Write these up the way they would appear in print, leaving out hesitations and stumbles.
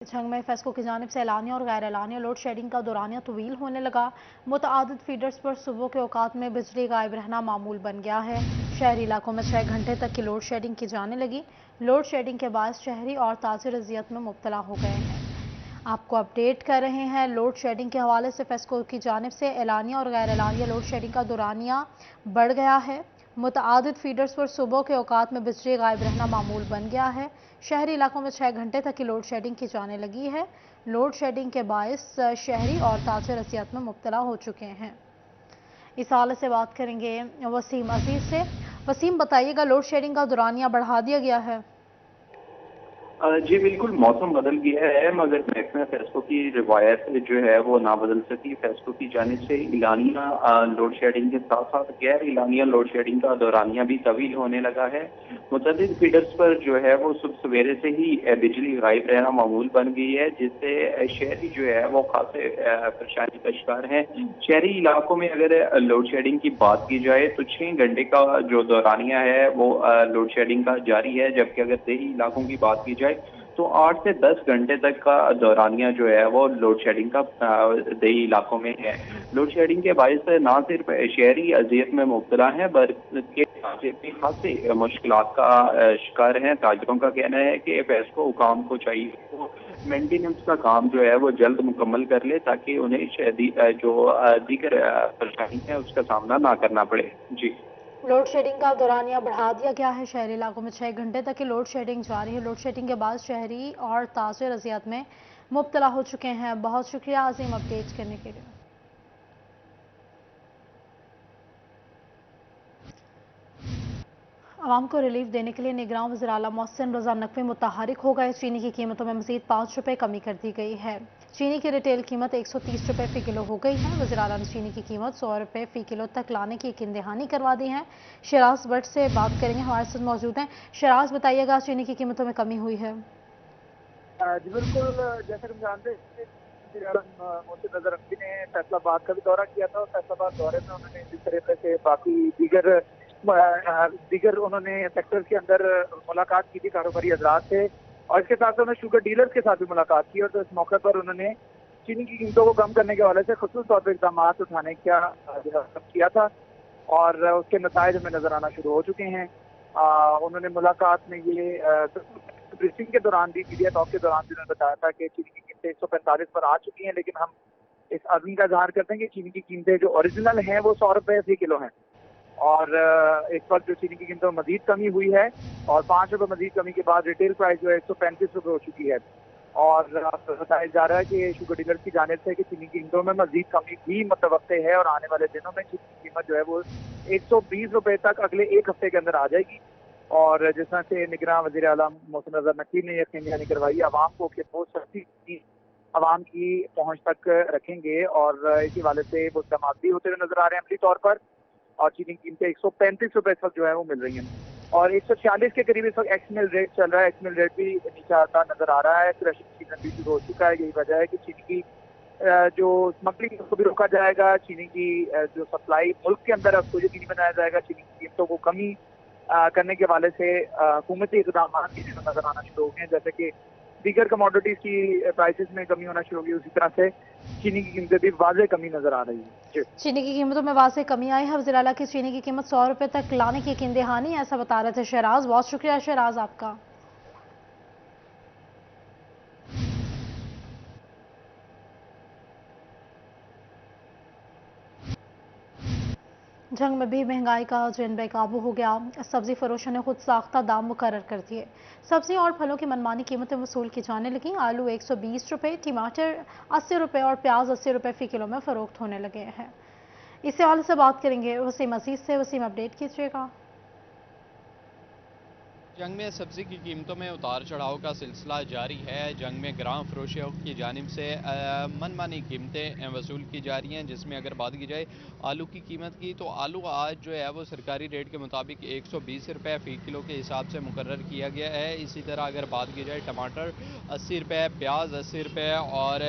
झंग में फेस्को की जानिब से एलानिया और गैर एलानिया लोड शेडिंग का दौरानिया तवील होने लगा। मुतआदिद फीडर्स पर सुबह के औकात में बिजली गायब रहना मामूल बन गया है। शहरी इलाकों में 6 घंटे तक की लोड शेडिंग की जाने लगी। लोड शेडिंग के बाद शहरी और ताजिर अजियत में मुब्तला हो गए हैं। आपको अपडेट कर रहे हैं लोड शेडिंग के हवाले से। फेस्को की जानिब से एलानिया और गैर एलानिया लोड शेडिंग का दौरानिया बढ़ गया है। मुतआदिद फीडर्स पर सुबह के औकात में बिजली गायब रहना मामूल बन गया है। शहरी इलाकों में 6 घंटे तक की लोड शेडिंग की जाने लगी है। लोड शेडिंग के बायस शहरी और ताजिर असियत में मुब्तला हो चुके हैं। इस हवाले से बात करेंगे वसीम अजीज से। वसीम, बताइएगा, लोड शेडिंग का दौरानिया बढ़ा दिया गया है? जी बिल्कुल, मौसम बदल गया है मगर महकमा फेस्को की रिवायत जो है वो ना बदल सकी। फेस्को की जानिब से इलानिया लोड शेडिंग के साथ साथ गैर इलानिया लोड शेडिंग का दौरानिया भी तवील होने लगा है। मुतअद्दिद फीडर्स पर जो है वो सुबह सवेरे से ही बिजली गायब रहना मामूल बन गई है, जिससे शहरी जो है वो खासे परेशानी का शिकार है। शहरी इलाकों में अगर लोड शेडिंग की बात की जाए तो 6 घंटे का जो दौरानिया है वो लोड शेडिंग का जारी है, जबकि अगर देही इलाकों की बात की जाए तो 8 से 10 घंटे तक का दौरानिया जो है वो लोड शेडिंग का देही इलाकों में है। लोड शेडिंग के बायस ना सिर्फ शहरी अजियत में मुब्तला है बल्कि ताजिर भी खासी मुश्किलात का शिकार हैं। ताजिरों का कहना है कि फेस्को हुकाम को चाहिए वो मेंटेनेंस का काम जो है वो जल्द मुकम्मल कर ले ताकि उन्हें जो दीगर परेशानी है उसका सामना ना करना पड़े। जी, लोड शेडिंग का दौरानिया बढ़ा दिया गया है। शहरी इलाकों में 6 घंटे तक की लोड शेडिंग जारी है। लोड शेडिंग के बाद शहरी और ताजिर अजियत में मुब्तला हो चुके हैं। बहुत शुक्रिया अजीम अपडेट करने के लिए। आवाम को रिलीफ देने के लिए निगरान वज़ीर आला मोहसिन रज़ा नकवी मुतहरिक हो गए। चीनी की कीमतों में मज़ीद 5 रुपये कमी कर दी गई है। चीनी की रिटेल कीमत 130 रुपये फ़ी किलो हो गई है। वज़ीर आला ने चीनी की कीमत 100 रुपये फ़ी किलो तक लाने की यकीन दहानी करवा दी है। शराज भट्ट से बात करेंगे, हमारे साथ मौजूद हैं। शराज, बताइएगा, चीनी की कीमतों में कमी हुई है? जी बिल्कुल, जैसा कि हम जानते हैं मोहसिन रज़ा नकवी ने फैसलाबाद का भी दौरा किया था और फैसलाबाद दौरे में उन्होंने जिस तरीके से बाकी दीगर उन्होंने सेक्टर्स के अंदर मुलाकात की थी कारोबारी हजरात से, और इसके साथ उन्होंने शुगर डीलर्स के साथ भी मुलाकात की। और तो इस मौके पर उन्होंने चीनी की कीमतों को कम करने के हवाले से खुसूस तौर पर इकदाम उठाने का किया था और उसके नताइज हमें नजर आना शुरू हो चुके हैं। उन्होंने मुलाकात में ये ब्रीफिंग के दौरान भी, मीडिया टॉक के दौरान भी उन्होंने बताया था कि चीनी की कीमतें 145 पर आ चुकी हैं, लेकिन हम इस आदमी का इजहार करते हैं कि चीनी की कीमतें जो ओरिजिनल हैं वो 100 रुपये फी किलो हैं। और इस वक्त जो चीनी की कीमतों में मजीद कमी हुई है और 5 रुपये मजीद कमी के बाद रिटेल प्राइस जो है 135 रुपये हो चुकी है। और बताया जा रहा है कि शुगर डीलर्स की जानिब से कि चीनी की कीमतों में मजीद कमी भी मुतवक्के है और आने वाले दिनों में चीनी की कीमत जो है वो 120 रुपये तक अगले एक हफ्ते के अंदर आ जाएगी। और जिस तरह से निगरान वज़ीर आला मोहसिन रज़ा नकवी ने यकीन दहानी करवाई आवाम को कि वो सख्ती आवाम की पहुंच तक रखेंगे, और इसी वाले से वो इक़दाम भी होते हुए नजर आ रहे हैं अमली तौर पर। और चीनी की कीमतें 135 रुपये इस वक्त जो है वो मिल रही हैं और 146 के करीब इस वक्त एक्स मिल रेट चल रहा है। एक्स मिल रेट भी नीचे आता नजर आ रहा है। क्रशिंग सीजन भी शुरू हो चुका है। यही वजह है कि चीनी की जो स्मगलिंग उसको भी रोका जाएगा। चीनी की जो सप्लाई मुल्क के अंदर उसको यकीनी बनाया जाएगा। चीनी की कीमतों को कमी करने के हवाले से हुकूमती इक़दाम नजर आना शुरू हो गए हैं, जैसे कि दीगर कमोडिटीज की प्राइसेस में कमी होना शुरू हो गई, उसी तरह से चीनी की कीमतें भी वाज़ेह कमी नजर आ रही है। चीनी की कीमतों में वाज़ेह कमी आई है। वज़ीर आला की चीनी की कीमत 100 रुपये तक लाने की यकीन दहानी, ऐसा बता रहे थे शहराज। बहुत शुक्रिया शहराज आपका। जंग में भी महंगाई का जिन बेकाबू हो गया। सब्जी फरोशों ने खुद साख्ता दाम मुकर्रर कर दिए। सब्जी और फलों की मनमानी कीमतें वसूल की जाने लगी। आलू 120 रुपये, टमाटर 80 रुपये और प्याज 80 रुपये फ़ी किलो में फ़रोख्त होने लगे हैं। इस हवाले से बात करेंगे वसीम अजीज से। वसीम, अपडेट कीजिएगा। जंग में सब्जी की कीमतों में उतार चढ़ाव का सिलसिला जारी है। जंग में ग्राम फरोशियों की जानिब से मनमानी कीमतें वसूल की जा रही हैं, जिसमें अगर बात की जाए आलू की कीमत की तो आलू आज जो है वो सरकारी रेट के मुताबिक 120 रुपये फ़ी किलो के हिसाब से मुकर्रर किया गया है। इसी तरह अगर बात की जाए टमाटर 80 रुपये, प्याज 80 रुपये और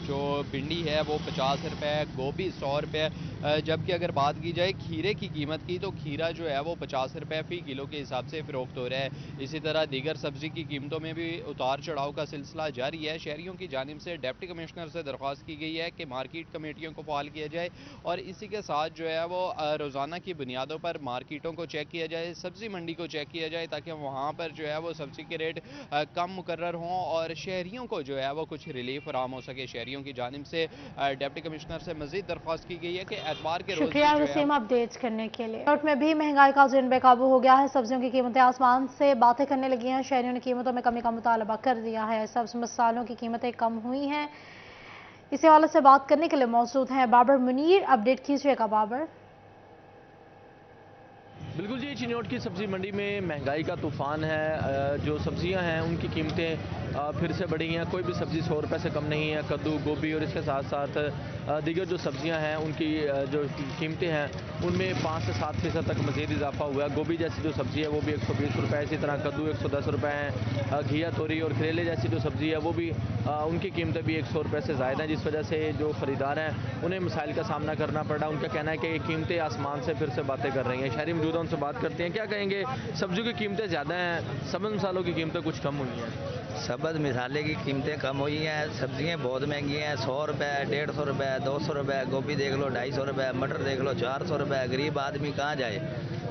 जो भिंडी है वो 50 रुपये, गोभी 100 रुपये, जबकि अगर बात की जाए खीरे की कीमत की तो खीरा जो है वो 50 रुपये फ़ी किलो के हिसाब से फ़रोख्त हो रहा है। इसी तरह दीगर सब्ज़ी की कीमतों में भी उतार चढ़ाव का सिलसिला जारी है। शहरियों की जानिब से डिप्टी कमिश्नर से दरख्वास्त की गई है कि मार्केट कमेटियों को फ़ाल किया जाए और इसी के साथ जो है वो रोज़ाना की बुनियादों पर मार्केटों को चेक किया जाए, सब्ज़ी मंडी को चेक किया जाए ताकि वहाँ पर जो है वो सब्ज़ी के रेट कम मुकर्रर हों और शहरियों को जो है वो कुछ रिलीफ फराहम हो सके। शहरियों की जानिब से डिप्टी कमिश्नर से मज़ीद दरख्वास्त की गई है कि एतवार के रोज़ शुक्रिया जो है वसीम अपडेट्स करने के लिए। नोट में भी महंगाई का जिन बेकाबू हो गया है, सब्जियों की कीमतें आसमान से बातें करने लगी हैं। शहरियों ने कीमतों में कमी का मुतालबा कर दिया है। सब्ज मसालों की कीमतें कम हुई हैं। इसी हवाले से बात करने के लिए मौजूद हैं बाबर मुनीर। अपडेट कीजिएगा बाबर। बिल्कुल जी, चिन्नौट की सब्ज़ी मंडी में महंगाई का तूफ़ान है। जो सब्ज़ियां हैं उनकी कीमतें फिर से बढ़ी हैं। कोई भी सब्ज़ी 100 रुपये से कम नहीं है। कद्दू, गोभी और इसके साथ साथ दीगर जो सब्ज़ियां हैं उनकी जो कीमतें हैं उनमें 5 से 7% तक मज़ीद इजाफा हुआ है। गोभी जैसी जो सब्ज़ी है वो भी 120 रुपये, इसी तरह कद्दू 110 रुपये हैं। घिया, तोरी और करेले जैसी जो सब्ज़ी है वो भी उनकी कीमतें भी 100 रुपये से ज़ायद हैं, जिस वजह से जो ख़रीदार हैं उन्हें मसाइल का सामना करना पड़ रहा है। उनका कहना है कि ये कीमतें आसमान से फिर से बातें कर रही हैं। शहरी मौजूद हैं, उनसे बात करते हैं। क्या कहेंगे, सब्जियों की कीमतें ज़्यादा हैं, सब्ज़ मसालों की कीमतें कुछ कम हुई हैं? सब्ज़ मसाले की कीमतें कम हुई हैं। सब्जियां बहुत महंगी हैं। 100 रुपये, 150 रुपये, 200 रुपये। गोभी देख लो 250 रुपये, मटर देख लो 400 रुपये। गरीब आदमी कहाँ जाए,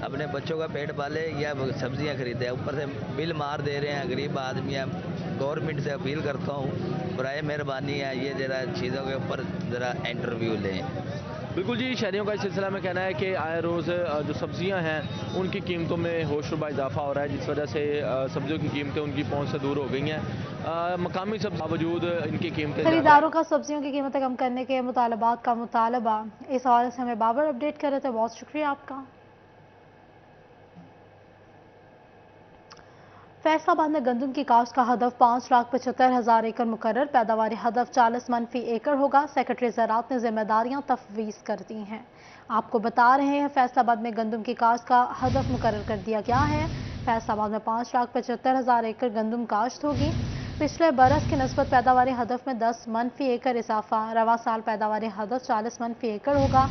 अपने बच्चों का पेट पाले या सब्जियां खरीदे, ऊपर से बिल मार दे रहे हैं गरीब आदमी। गवर्नमेंट से अपील करता हूँ, बराए मेहरबानी है ये ज़रा चीज़ों के ऊपर ज़रा इंटरव्यू लें। बिल्कुल जी, शहरियों का इस सिलसिला में कहना है कि आए रोज़ जो सब्जियां हैं उनकी कीमतों में होशरुबा इजाफा हो रहा है, जिस वजह से सब्जियों की कीमतें उनकी पहुंच से दूर हो गई हैं। मकामी सब्जी बावजूद इनकी कीमतें खरीदारों का सब्जियों की कीमतें कम करने के मुतालबात का मुतालबा, इस हवाले से हमें बाबर अपडेट कर रहे थे। बहुत शुक्रिया आपका। फैसलाबाद में गंदम की काश्त का हदफ 5,75,000 एकड़ मुकर्रर। पैदावारी हदफ 40 मन फी एकड़ होगा। सेक्रेटरी ज़राअत ने जिम्मेदारियां तफवीज़ कर दी हैं। आपको बता रहे हैं फैसलाबाद में गंदम की काश्त का हदफ मुकर्रर कर दिया गया है। फैसलाबाद में 5,75,000 एकड़ गंदम काश्त होगी। पिछले बरस की नस्बत पैदावारी हदफ में 10 मन फी एकड़ इजाफा। रवा साल पैदावारी हदफ 40 मन फी एकड़ होगा।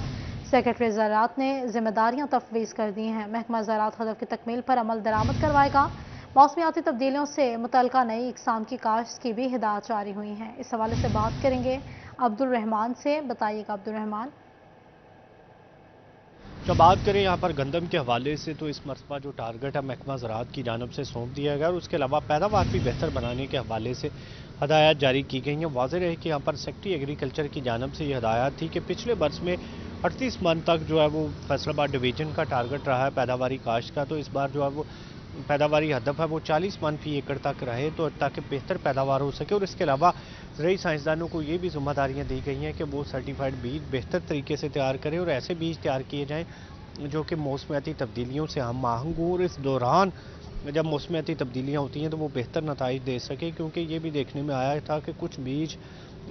सेक्रेटरी ज़राअत ने जिम्मेदारियां तफवीज़ कर दी हैं। महकमा ज़राअत हदफ की तकमील पर अमल दरामद करवाएगा। मौसमियाती तब्दीलियों से मुतल्लिका नई इकसाम की काश्त की भी हिदायत जारी हुई हैं। इस हवाले से बात करेंगे अब्दुल रहमान से। बताइएगा अब्दुल रहमान। तो बात करें यहाँ पर गंदम के हवाले से, तो इस मरतबा जो टारगेट है महकमा ज़राअत की जानब से सौंप दिया गया और उसके अलावा पैदावार भी बेहतर बनाने के हवाले से हदायत जारी की गई हैं। वाज़ेह रहे कि यहाँ पर सेक्रेटरी एग्रीकल्चर की जानब से ये हदायत थी कि पिछले बरस में 38 मन तक जो है वो फैसलाबाद डिवीज़न का टारगेट रहा है पैदावारी काश्त का, तो इस बार जो है वो पैदावारी हदफ है वो 40 मन फी एकड़ तक रहे, तो ताकि बेहतर पैदावार हो सके। और इसके अलावा रई साइंसदानों को ये भी जिम्मेदारियाँ दी गई हैं कि वो सर्टिफाइड बीज बेहतर तरीके से तैयार करें और ऐसे बीज तैयार किए जाएँ जो कि मौसमियाती तब्दीलियों से हम आहंग हों और इस दौरान जब मौसमियाती तब्दीलियाँ होती हैं तो वो बेहतर नताइज दे सके। क्योंकि ये भी देखने में आया था कि कुछ बीज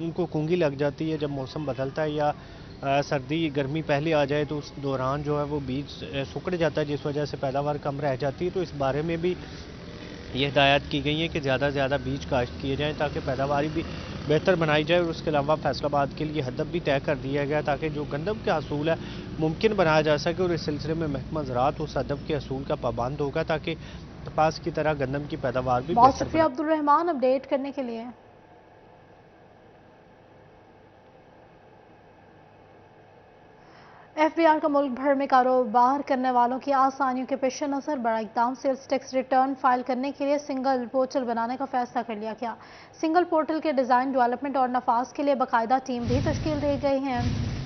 उनको कुंगी लग जाती है जब मौसम बदलता है या सर्दी गर्मी पहले आ जाए, तो उस दौरान जो है वो बीज सुकड़ जाता है, जिस वजह से पैदावार कम रह जाती है। तो इस बारे में भी ये हिदायत की गई है कि ज़्यादा से ज़्यादा बीज काश्त किए जाएँ ताकि पैदावारी भी बेहतर बनाई जाए। और उसके अलावा फैसलाबाद के लिए हदफ भी तय कर दिया गया ताकि जो गंदम के असूल है मुमकिन बनाया जा सके। और इस सिलसिले में महकमा ज़राअत उस हदफ के असूल का पाबंद होगा ताकि कपास की तरह गंदम की पैदावार भी। बहुत शुक्रिया अब्दुल रहमान अपडेट करने के लिए। एफबीआर का मुल्क भर में कारोबार करने वालों की आसानियों के पेश नज़र बड़ा इक़दाम सेल्स टैक्स रिटर्न फाइल करने के लिए सिंगल पोर्टल बनाने का फैसला कर लिया गया। सिंगल पोर्टल के डिज़ाइन, डेवलपमेंट और नफाज के लिए बाकायदा टीम भी तश्कील दी गई है।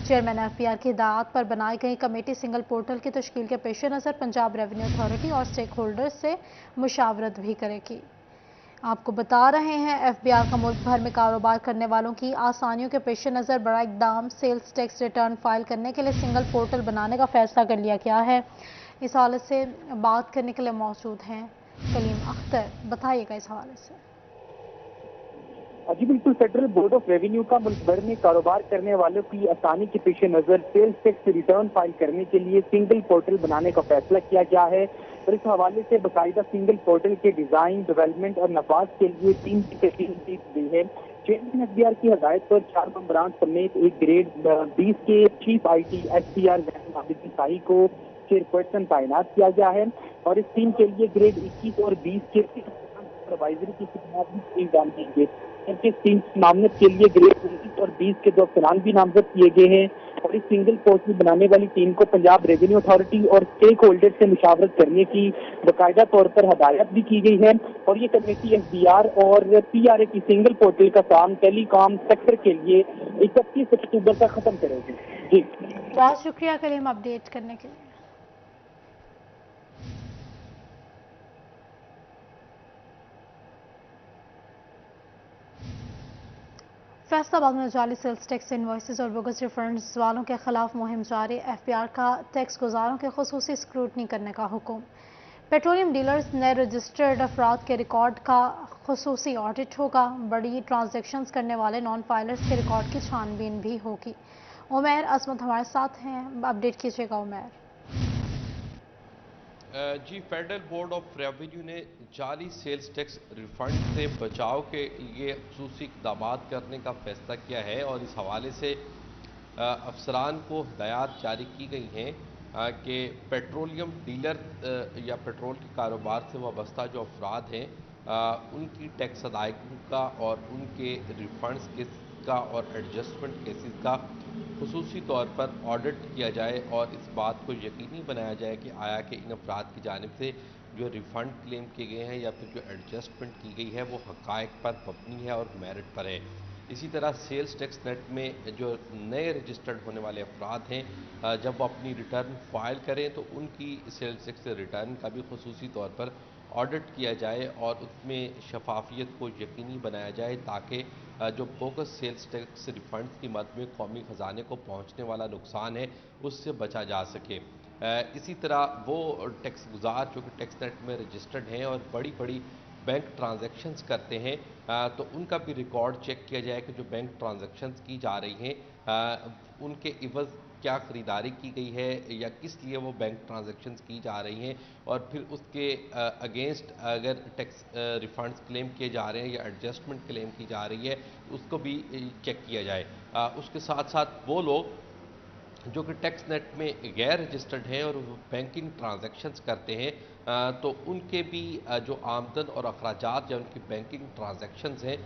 चेयरमैन एफबीआर की हिदायत पर बनाई गई कमेटी सिंगल पोर्टल की तश्कील के पेश नज़र पंजाब रेवेन्यू अथॉरिटी और स्टेक होल्डर्स से मुशावरत भी करेगी। आपको बता रहे हैं एफबीआर का मुल्क भर में कारोबार करने वालों की आसानियों के पेश नज़र बड़ा इक़दाम सेल्स टैक्स रिटर्न फाइल करने के लिए सिंगल पोर्टल बनाने का फैसला कर लिया गया है। इस हवाले से बात करने के लिए मौजूद हैं कलीम अख्तर। बताइएगा इस हवाले से। जी बिल्कुल, फेडरल बोर्ड ऑफ रेवेन्यू का मुल्क भर में कारोबार करने वालों की आसानी के पेश नज़र सेल्स टैक्स रिटर्न फाइल करने के लिए सिंगल पोर्टल बनाने का फैसला किया गया है। और इस हवाले से बाकायदा सिंगल पोर्टल के डिजाइन, डेवलपमेंट और नफाज के लिए टीम की तश्कील की गई है। चेयरमैन एफबीआर की हदायत पर 4 मेंबरान समेत एक ग्रेड 20 के चीफ IT SPR शाही को चेयरपर्सन तैनात किया गया है और इस टीम के लिए ग्रेड 21 और 20 के सुपरवाइजरी की खिदमत भी डाल देंगे। जबकि इस टीम की मामलत के लिए ग्रेड 19 और 20 के 2 अफसरान भी नामजद किए गए हैं और इस सिंगल पोस्ट बनाने वाली टीम को पंजाब रेवेन्यू अथॉरिटी और स्टेक होल्डर से मुशावरत करने की बाकायदा तौर पर हदायत भी की गई है और ये कमेटी एफबीआर और PRA की सिंगल पोर्टल का काम टेलीकॉम सेक्टर के लिए 31 अक्टूबर तक खत्म करेगी। जी बहुत शुक्रिया करीम अपडेट करने के लिए। फैसलाबाद में जाली सेल्स टैक्स इनवॉइसेस और बोगस रिफंड्स वालों के खिलाफ मुहिम जारी। एफबीआर का टैक्स गुजारों के खुसूसी स्क्रूटनी करने का हुक्म। पेट्रोलियम डीलर्स ने रजिस्टर्ड अफराद के रिकॉर्ड का खुसूसी ऑडिट होगा। बड़ी ट्रांजैक्शंस करने वाले नॉन फाइलर्स के रिकॉर्ड की छानबीन भी होगी। उमैर अजमत हमारे साथ हैं, अपडेट कीजिएगा उमैर। जी, फेडरल बोर्ड ऑफ रेवेन्यू ने जाली सेल्स टैक्स रिफंड से बचाव के लिए खुसूसी इक़दाम करने का फैसला किया है और इस हवाले से अफसरान को हिदायत जारी की गई हैं कि पेट्रोलियम डीलर या पेट्रोल के कारोबार से वाबस्ता जो अफराद हैं उनकी टैक्स अदायगी का और उनके रिफंड्स का और एडजस्टमेंट केसेस का खुसूसी तौर पर ऑडिट किया जाए और इस बात को यकीनी बनाया जाए कि आया कि इन अफराद की जानिब से जो रिफ़ंड क्लेम किए गए हैं या फिर जो एडजस्टमेंट की गई है वो हक़ाइक़ पर मबनी है और मेरिट पर है। इसी तरह सेल्स टैक्स नेट में जो नए रजिस्टर्ड होने वाले अफराद हैं जब वो अपनी रिटर्न फाइल करें तो उनकी सेल्स टैक्स रिटर्न का भी खुसूसी तौर पर ऑडिट किया जाए और उसमें शफाफियत को यकीनी बनाया जाए ताकि जो बोगस सेल्स टैक्स रिफंड्स की मद में कौमी ख़जाने को पहुँचने वाला नुकसान है उससे बचा जा सके। इसी तरह वो टैक्स गुजार जो कि टैक्स नेट में रजिस्टर्ड हैं और बड़ी बड़ी बैंक ट्रांजैक्शंस करते हैं तो उनका भी रिकॉर्ड चेक किया जाए कि जो बैंक ट्रांजैक्शंस की जा रही हैं उनके इवज़ क्या ख़रीदारी की गई है या किस लिए वो बैंक ट्रांजैक्शंस की जा रही हैं और फिर उसके अगेंस्ट अगर टैक्स रिफंड्स क्लेम किए जा रहे हैं या एडजस्टमेंट क्लेम की जा रही है उसको भी चेक किया जाए। उसके साथ साथ वो लोग जो कि टैक्स नेट में गैर रजिस्टर्ड हैं और बैंकिंग ट्रांजैक्शंस करते हैं तो उनके भी जो आमदन और अखराजात या उनकी बैंकिंग ट्रांजैक्शंस हैं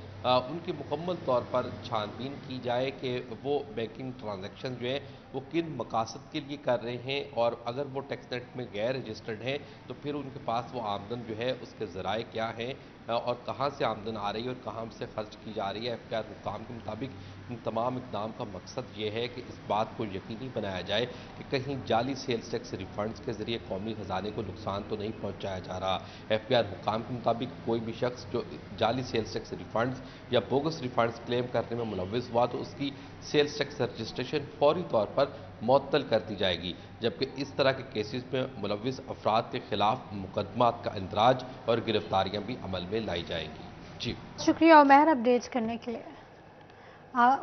उनकी मुकम्मल तौर पर छानबीन की जाए कि वो बैंकिंग ट्रांजैक्शन जो हैं वो किन मकासद के लिए कर रहे हैं और अगर वो टैक्स नेट में गैर रजिस्टर्ड हैं तो फिर उनके पास वो आमदन जो है उसके ज़राए क्या हैं और कहाँ से आमदन आ रही है और कहाँ से खर्च की जा रही है। एफबीआर हुक्काम के मुताबिक इन तमाम इक़दाम का मकसद ये है कि इस बात को यकीनी बनाया जाए कि कहीं जाली सेल्स टैक्स रिफंड्स के ज़रिए कौमी ख़जाने को नुकसान तो नहीं पहुँचाया जा रहा। एफबीआर हुक्काम के मुताबिक कोई भी शख्स जो जाली सेल्स टैक्स रिफंड्स या बोगस रिफंड्स क्लेम करने में मुलव्विस हुआ तो उसकी सेल्स टैक्स रजिस्ट्रेशन फौरी तौर पर मुअत्तल कर दी जाएगी, जबकि इस तरह के केसेस में मुलव्विस अफराद के खिलाफ मुकदमात का इंदराज और गिरफ्तारियां भी अमल में लाई जाएंगी। जी शुक्रिया उमैर अपडेट करने के लिए।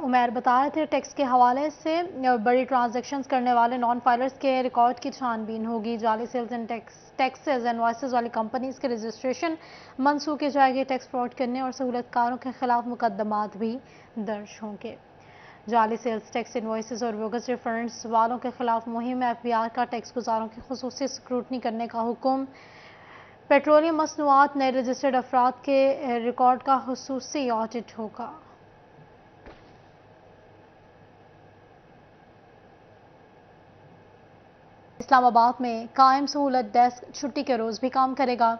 उमैर बता रहे थे टैक्स के हवाले से बड़ी ट्रांजैक्शंस करने वाले नॉन फाइलर्स के रिकॉर्ड की छानबीन होगी। जाली सेल्स एंड टैक्सेस इनवॉइसेस वाली कंपनीज के रजिस्ट्रेशन मनसूख की जाएगी। टैक्स फ्रॉड करने और सहूलतकारों के खिलाफ मुकदमात भी दर्ज होंगे। जाली सेल्स टैक्स इनवॉइसेस और बोगस रिफंड्स वालों के खिलाफ मुहिम एफबीआर का टैक्स गुजारों की खुसूसी स्क्रूटनी करने का हुक्म। पेट्रोलियम मसनूआत नए रजिस्टर्ड अफराद के रिकॉर्ड का खुसूसी ऑडिट होगा। इस्लामाबाद में कायम सहूलत डेस्क छुट्टी के रोज भी काम करेगा।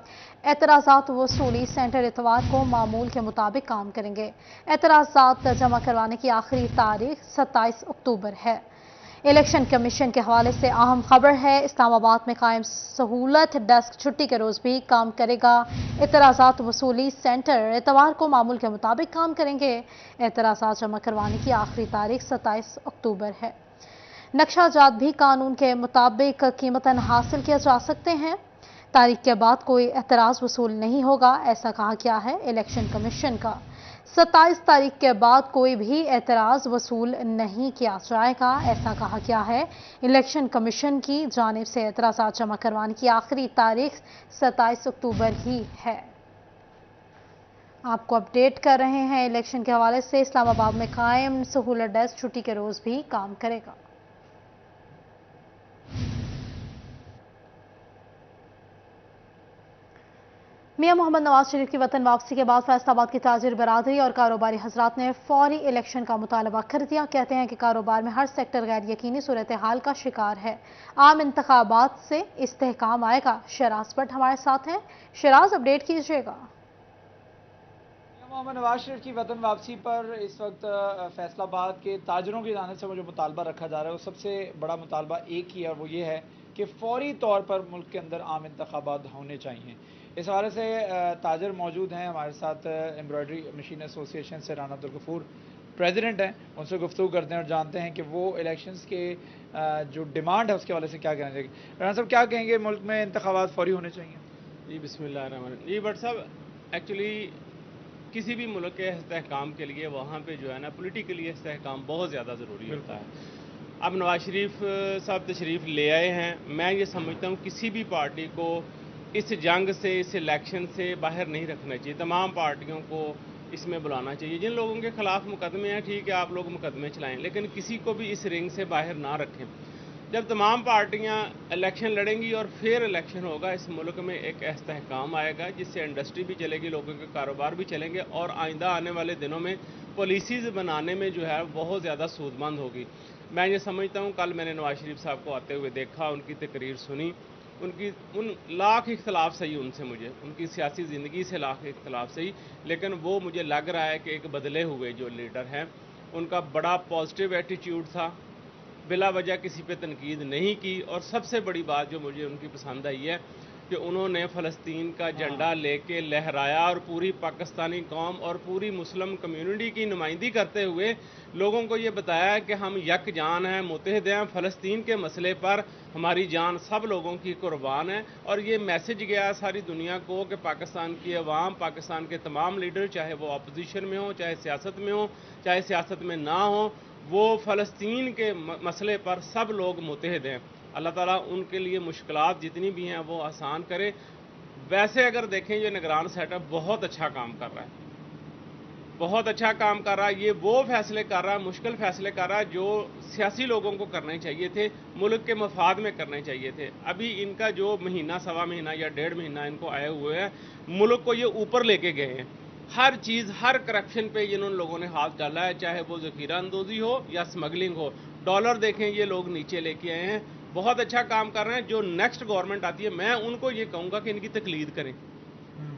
एतराज़ात वसूली सेंटर इतवार को मामूल के मुताबिक काम करेंगे। एतराज़ात जमा करवाने की आखिरी तारीख 27 अक्टूबर है। इलेक्शन कमीशन के हवाले से अहम खबर है, इस्लामाबाद में कायम सहूलत डेस्क छुट्टी के रोज भी काम करेगा। एतराज़ात वसूली सेंटर इतवार को मामूल के मुताबिक काम करेंगे। एतराज़ात जमा करवाने की आखिरी तारीख 27 अक्टूबर है। नक्शाजात भी कानून के मुताबिक कीमतन हासिल किए जा सकते हैं। तारीख के बाद कोई एतराज़ वसूल नहीं होगा, ऐसा कहा गया है इलेक्शन कमीशन का। 27 तारीख के बाद कोई भी एतराज़ वसूल नहीं किया जाएगा, ऐसा कहा गया है इलेक्शन कमीशन की जानिब से। एतराज़ात जमा करवाने की आखिरी तारीख 27 अक्टूबर ही है। आपको अपडेट कर रहे हैं इलेक्शन के हवाले से। इस्लामाबाद में कायम सहूलत डेस्क छुट्टी के रोज भी काम करेगा। मियां मोहम्मद नवाज शरीफ की वतन वापसी के बाद फैसलाबाद की ताजिर बरादरी और कारोबारी हजरात ने फौरी इलेक्शन का मुतालबा कर दिया। कहते हैं कि कारोबार में हर सेक्टर गैर यकीनी सूरत हाल का शिकार है। आम इंतखाबात से इस्तेहकाम आएगा। शराज भट्ट हमारे साथ हैं। शराज, अपडेट कीजिएगा। मोहम्मद नवाज शरीफ की वतन वापसी पर इस वक्त फैसलाबाद के ताजरों की जानिब से जो मुतालबा रखा जा रहा है वो सबसे बड़ा मुतालबा एक ही है, वो ये है कि फौरी तौर पर मुल्क के अंदर आम इंतखाबात होने चाहिए। इस हवाले से ताजर मौजूद हैं हमारे साथ। एम्ब्रॉयडरी मशीन एसोसिएशन से राना अब्दुल गफूर प्रेसिडेंट हैं, उनसे गुफ्तगू करते हैं और जानते हैं कि वो इलेक्शंस के जो डिमांड है उसके हवाले से क्या कहना चाहिए। राना साहब, क्या कहेंगे, मुल्क में इंतखाबात फौरी होने चाहिए? जी बिस्मिल्लाहिर्रहमानिर्रहीम। जी बट साहब, एक्चुअली किसी भी मुल्क के इस्तेहकाम के लिए वहाँ पे जो है ना पॉलिटिकली इस्तेहकाम बहुत ज़्यादा ज़रूरी होता है। अब नवाज शरीफ साहब तशरीफ़ ले आए हैं। मैं ये समझता हूँ किसी भी पार्टी को इस जंग से, इस इलेक्शन से बाहर नहीं रखना चाहिए। तमाम पार्टियों को इसमें बुलाना चाहिए। जिन लोगों के ख़िलाफ़ मुकदमे हैं, ठीक है, आप लोग मुकदमे चलाएं, लेकिन किसी को भी इस रिंग से बाहर ना रखें। जब तमाम पार्टियां इलेक्शन लड़ेंगी और फिर इलेक्शन होगा, इस मुल्क में एक इस्तेहकाम आएगा जिससे इंडस्ट्री भी चलेगी, लोगों के कारोबार भी चलेंगे और आइंदा आने वाले दिनों में पॉलिसीज़ बनाने में जो है बहुत ज़्यादा सूदमंद होगी। मैं ये समझता हूँ, कल मैंने नवाज शरीफ साहब को आते हुए देखा, उनकी तकरीर सुनी, उनकी उन लाख इख्तलाफ सही उनसे, मुझे उनकी सियासी ज़िंदगी से लाख इख्तलाफ सही, लेकिन वो मुझे लग रहा है कि एक बदले हुए जो लीडर हैं, उनका बड़ा पॉजिटिव एटीट्यूड था, बिला वजह किसी पे तनकीद नहीं की। और सबसे बड़ी बात जो मुझे उनकी पसंद आई है कि उन्होंने फ़लस्तीन का झंडा लेके लहराया और पूरी पाकिस्तानी कौम और पूरी मुस्लिम कम्युनिटी की नुमाइंदगी करते हुए लोगों को ये बताया कि हम यकजान हैं, मुत्तहिद हैं, फ़लस्तीन के मसले पर हमारी जान सब लोगों की कुर्बान है। और ये मैसेज गया सारी दुनिया को कि पाकिस्तान की अवाम, पाकिस्तान के तमाम लीडर, चाहे वो अपोजिशन में हो, चाहे सियासत में हो, चाहे सियासत में ना हो, वो फ़लस्तीन के मसले पर सब लोग मुत्तहिद हैं। अल्लाह ताला उनके लिए मुश्किलात जितनी भी हैं वो आसान करे। वैसे अगर देखें, ये निगरान सेटअप बहुत अच्छा काम कर रहा है, बहुत अच्छा काम कर रहा है। ये वो फैसले कर रहा है, मुश्किल फैसले कर रहा है जो सियासी लोगों को करने चाहिए थे, मुल्क के मफाद में करने चाहिए थे। अभी इनका जो महीना, सवा महीना या 1.5 महीना इनको आए हुए हैं, मुल्क को ये ऊपर लेके गए हैं। हर चीज़, हर करप्शन पे जिन लोगों ने हाथ डाला है, चाहे वो ज़खीरा अंदोज़ी हो या स्मगलिंग हो। डॉलर देखें, ये लोग नीचे लेके आए हैं, बहुत अच्छा काम कर रहे हैं। जो नेक्स्ट गवर्नमेंट आती है, मैं उनको ये कहूँगा कि इनकी तकलीद करें।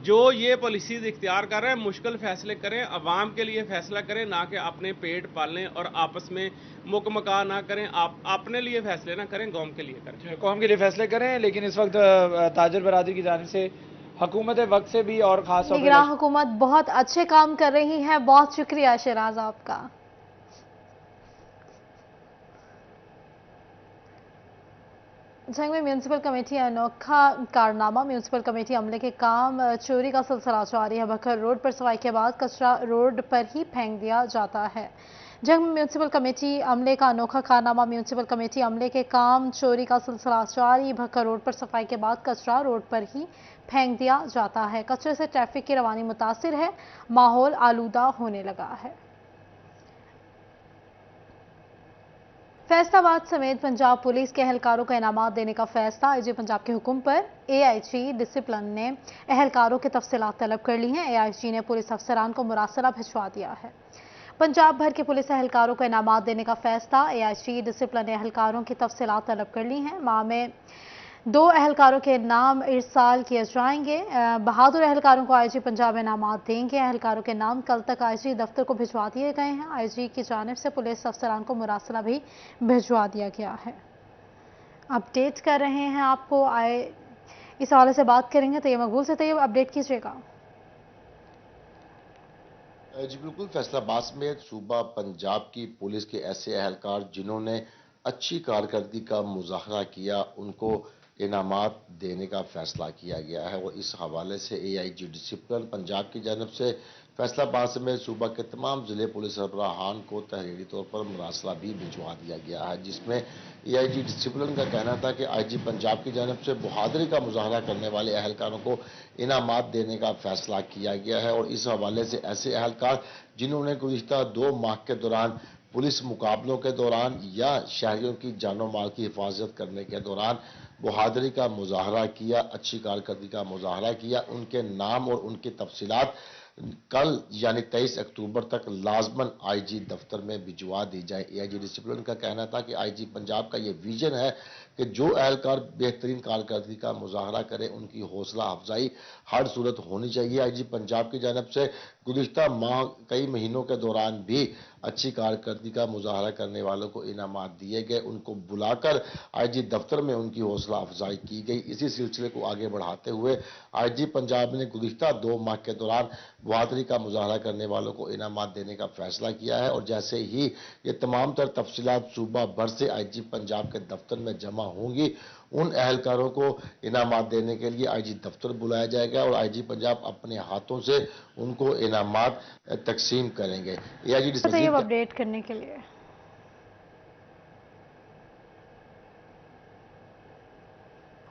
जो ये पॉलिसीज़ इख्तियार कर रहे हैं, मुश्किल फैसले करें, अवाम के लिए फैसला करें, ना कि अपने पेट पालें और आपस में मुकमका ना करें। आप अपने लिए फैसले ना करें, कौम के लिए करें। कौम के लिए फैसले करें। लेकिन इस वक्त ताजर बरादरी की जानिब से हुकूमत वक्त से भी और खास तौर पर निगरान हुकूमत बहुत अच्छे काम कर रही है। बहुत शुक्रिया शराज आपका। जंग में म्यूनसिपल कमेटी अनोखा कारनामा। म्यूनसिपल कमेटी अमले के काम चोरी का सिलसिला जारी है। बखर रोड पर सफाई के बाद कचरा रोड पर ही फेंक दिया जाता है। जंग में म्यूनसिपल कमेटी अमले का अनोखा कारनामा। म्यूनसिपल कमेटी अमले के काम चोरी का सिलसिला जारी। भक्कर रोड पर सफाई के बाद कचरा रोड पर ही फेंक दिया जाता है। कचरे से ट्रैफिक की रवानी मुतासिर है, माहौल आलूदा होने लगा है। फैसलाबाद समेत पंजाब पुलिस के एहलकारों को इनामात देने का फैसला। आईजी पंजाब के हुक्म पर एआईजी डिसिप्लिन ने एहलकारों की तफसीलात तलब कर ली हैं। एआईजी ने पुलिस अफसरान को मुरासला भिजवा दिया है। पंजाब भर के पुलिस एहलकारों को इनामात देने का फैसला। एआईजी डिसिप्लिन ने एहलकारों की तफसीलात तलब कर ली हैं। माह में 2 एहलकारों के नाम इरसाल किए जाएंगे। बहादुर एहलकारों को आईजी पंजाब इनामात देंगे। एहलकारों के नाम कल तक आईजी दफ्तर को भिजवा दिए गए हैं। आईजी की जानिब से पुलिस अफसरान को मुरासला भी भिजवा दिया गया है। अपडेट कर रहे हैं आपको, इस हवाले से बात करेंगे। तैयब मकबूल से, तैयब अपडेट कीजिएगा। जी बिल्कुल, फैसलाबाद समेत सूबा पंजाब की पुलिस के ऐसे एहलकार जिन्होंने अच्छी कारकर्दगी का मुजाहरा किया, उनको इनामात देने का फैसला किया गया है। और इस हवाले से एआईजी डिसिप्लिन पंजाब की जानब से फैसलाबाद समेत सूबा के तमाम जिले पुलिस सरबराहान को तहरीरी तौर पर मरासला भी भिजवा दिया गया है, जिसमें AIG डिसिप्लिन का कहना था कि IG पंजाब की जानब से बहादुरी का मुजाहरा करने वाले अहलकारों को इनामात देने का फैसला किया गया है। और इस हवाले से ऐसे अहलकार जिन्होंने गुज़िश्ता 2 माह के दौरान पुलिस मुकाबलों के दौरान या शहरियों की जानो माल की हिफाजत करने के दौरान बहादुरी का मुजाहरा किया, अच्छी कारकर्दगी का मुजाहरा किया, उनके नाम और उनकी तफसीलात कल यानी 23 अक्टूबर तक लाजमन IG दफ्तर में भिजवा दी जाए। AIG डिसिप्लिन का कहना था कि IG पंजाब का ये विजन है कि जो अहलकार बेहतरीन कारकर्दगी का मुजाहरा करे उनकी हौसला अफजाई हर सूरत होनी चाहिए। IG पंजाब की जानब से गुज़िश्ता माह कई महीनों के दौरान भी अच्छी कारकर्दगी का मुजाहरा करने वालों को इनामात दिए गए, उनको बुलाकर IG दफ्तर में उनकी हौसला अफजाई की गई। इसी सिलसिले को आगे बढ़ाते हुए IG पंजाब ने गुज़िश्ता 2 माह के दौरान बहादुरी का मुजाहरा करने वालों को इनामात देने का फैसला किया है। और जैसे ही ये तमाम तर तफसीलात सूबा भर से IG पंजाब के दफ्तर में जमा होंगी, उन अहलकारों को इनामात देने के लिए IG दफ्तर बुलाया जाएगा और IG पंजाब अपने हाथों से उनको इनामात तकसीम करेंगे। AIG अपडेट करने के लिए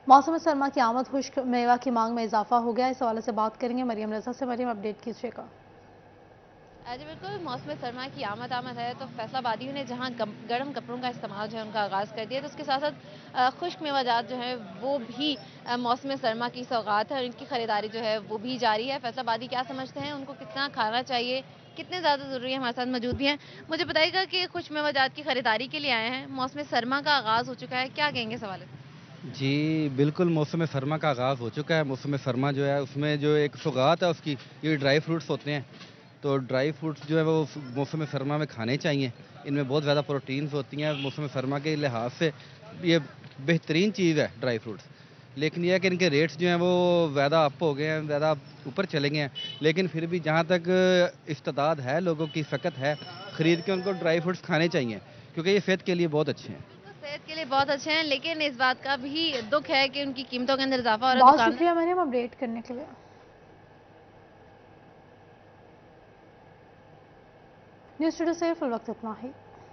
मौसम सरमा की आमद, खुश्क मेवा की मांग में इजाफा हो गया। इस हवाले से बात करेंगे मरियम रजा से। मरियम, अपडेट कीजिएगा। जी बिल्कुल, मौसम सरमा की आमद है तो फैसलाबादियों ने जहां गर्म कपड़ों का इस्तेमाल जो है उनका आगाज़ कर दिया, तो उसके साथ साथ खुश्क मेवाजात जो है वो भी मौसम सरमा की सौगात है और इनकी ख़रीदारी जो है वो भी जारी है। फैसलाबादी क्या समझते हैं, उनको कितना खाना चाहिए, कितने ज़्यादा ज़रूरी है, हमारे साथ मौजूद भी हैं। मुझे बताइएगा कि खुश्क मेवाजात की ख़रीदारी के लिए आए हैं, मौसम सरमा का आगाज़ हो चुका है, क्या कहेंगे सवाल है? जी बिल्कुल, मौसम सरमा का आगाज़ हो चुका है। मौसम सरमा जो है उसमें जो एक सौगात है उसकी, ये ड्राई फ्रूट्स होते हैं, तो ड्राई फ्रूट्स जो है वो मौसम सरमा में खाने चाहिए। इनमें बहुत ज़्यादा प्रोटीन्स होती हैं। मौसम सरमा के लिहाज से ये बेहतरीन चीज़ है ड्राई फ्रूट्स। लेकिन यह है कि इनके रेट्स जो हैं वो ज़्यादा अप हो गए हैं, ज़्यादा ऊपर चले गए हैं। लेकिन फिर भी जहाँ तक इस्तेदाद है, लोगों की सकत है, ख़रीद के उनको ड्राई फ्रूट्स खाने चाहिए क्योंकि ये सेहत के लिए बहुत अच्छे हैं। सेहत के लिए बहुत अच्छे हैं, लेकिन इस बात का भी दुख है कि उनकी कीमतों के अंदर इजाफा हो रहा है। बहुत शुक्रिया मरियम अपडेट करने के लिए। न्यूज़ स्टूडियो से फिल वक्त इतना ही।